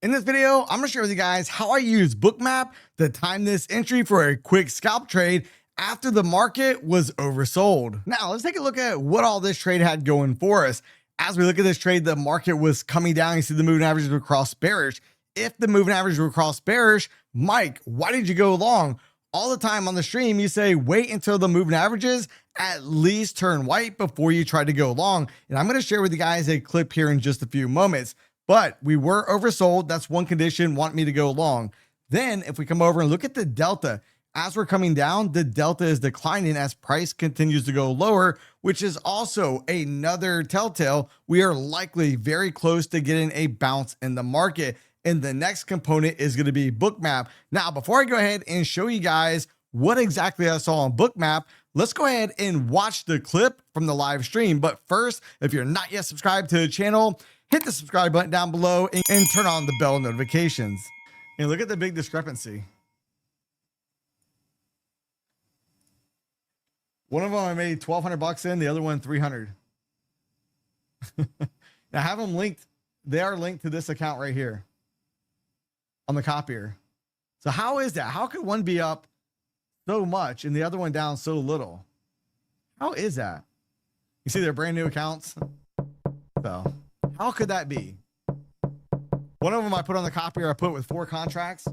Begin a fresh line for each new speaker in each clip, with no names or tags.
In this video, I'm gonna share with you guys how I use Bookmap to time this entry for a quick scalp trade after the market was oversold. Now, let's take a look at what all this trade had going for us. As we look at this trade, the market was coming down. You see the moving averages were cross bearish. If the moving averages were cross bearish, Mike, why did you go long? All the time on the stream, you say, wait until the moving averages at least turn white before you try to go long. And I'm gonna share with you guys a clip here in just a few moments. But we were oversold. That's one condition, want me to go long. Then if we come over and look at the delta, as we're coming down, the delta is declining as price continues to go lower, which is also another telltale. We are likely very close to getting a bounce in the market. And the next component is going to be Bookmap. Now, before I go ahead and show you guys what exactly I saw on Bookmap, let's go ahead and watch the clip from the live stream. But first, if you're not yet subscribed to the channel, hit the subscribe button down below and turn on the bell notifications. And look at the big discrepancy. One of them I made 1,200 bucks in, the other one 300. Now I have them linked. They are linked to this account right here on the copier. So how is that? How could one be up so much and the other one down so little? How is that? You see they're brand new accounts. So how could that be? One of them I put on the copier, I put with 4 contracts.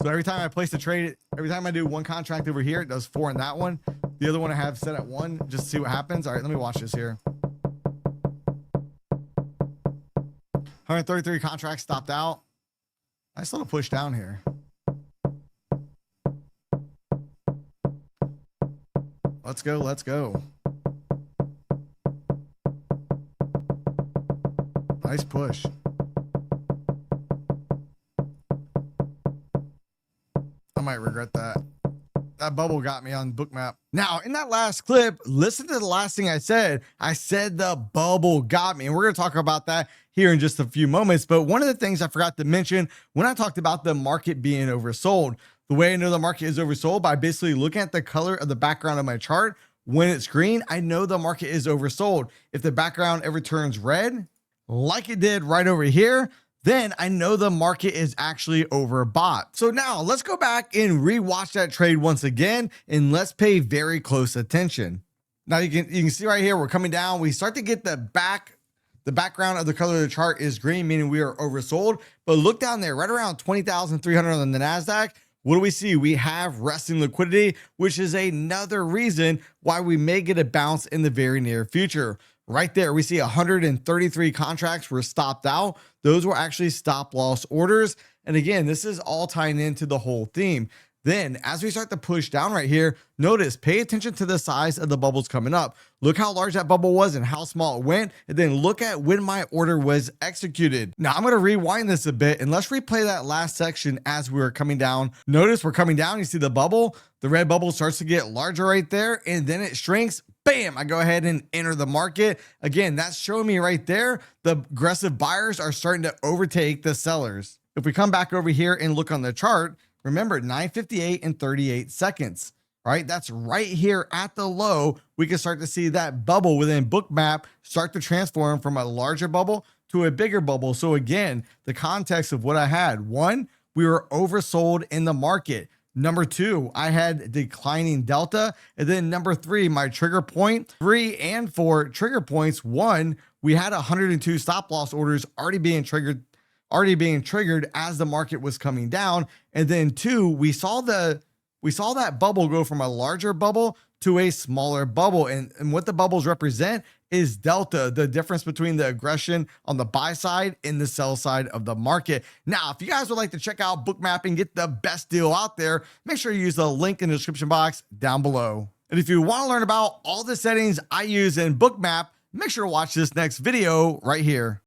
So every time I place a trade, every time I do one contract over here, it does 4 in that one. The other one I have set at 1 just to see what happens. All right, let me watch this here. 133 contracts stopped out. Nice little push down here. Let's go, let's go. Nice push. I might regret that. That bubble got me on Bookmap. Now, in that last clip, listen to the last thing I said. I said the bubble got me, and we're going to talk about that here in just a few moments. But one of the things I forgot to mention when I talked about the market being oversold, the way I know the market is oversold by basically looking at the color of the background of my chart. When it's green, I know the market is oversold. If the background ever turns red, like it did right over here, then I know the market is actually overbought. So now let's go back and rewatch that trade once again, and let's pay very close attention. Now you can see right here, we're coming down. We start to get the background of the color of the chart is green, meaning we are oversold. But look down there, right around 20,300 on the NASDAQ. What do we see? We have resting liquidity, which is another reason why we may get a bounce in the very near future. Right there, we see 133 contracts were stopped out. Those were actually stop loss orders. And again, this is all tying into the whole theme. Then as we start to push down right here, notice, pay attention to the size of the bubbles coming up. Look how large that bubble was and how small it went. And then look at when my order was executed. Now I'm going to rewind this a bit and let's replay that last section as we were coming down. Notice we're coming down. You see the bubble, the red bubble starts to get larger right there and then it shrinks. Bam, I go ahead and enter the market. Again, that's showing me right there, the aggressive buyers are starting to overtake the sellers. If we come back over here and look on the chart, remember 9:58 and 38 seconds, right? That's right here at the low. We can start to see that bubble within Bookmap start to transform from a larger bubble to a bigger bubble. So again, the context of what I had, 1, we were oversold in the market. Number 2, I had declining delta. And then number 3, my trigger point, 3 and 4 trigger points. 1, we had 102 stop loss orders already being triggered as the market was coming down. And then 2, we saw that bubble go from a larger bubble to a smaller bubble. And what the bubbles represent is delta, the difference between the aggression on the buy side and the sell side of the market. Now, if you guys would like to check out Bookmap and get the best deal out there, make sure you use the link in the description box down below. And if you want to learn about all the settings I use in Bookmap, make sure to watch this next video right here.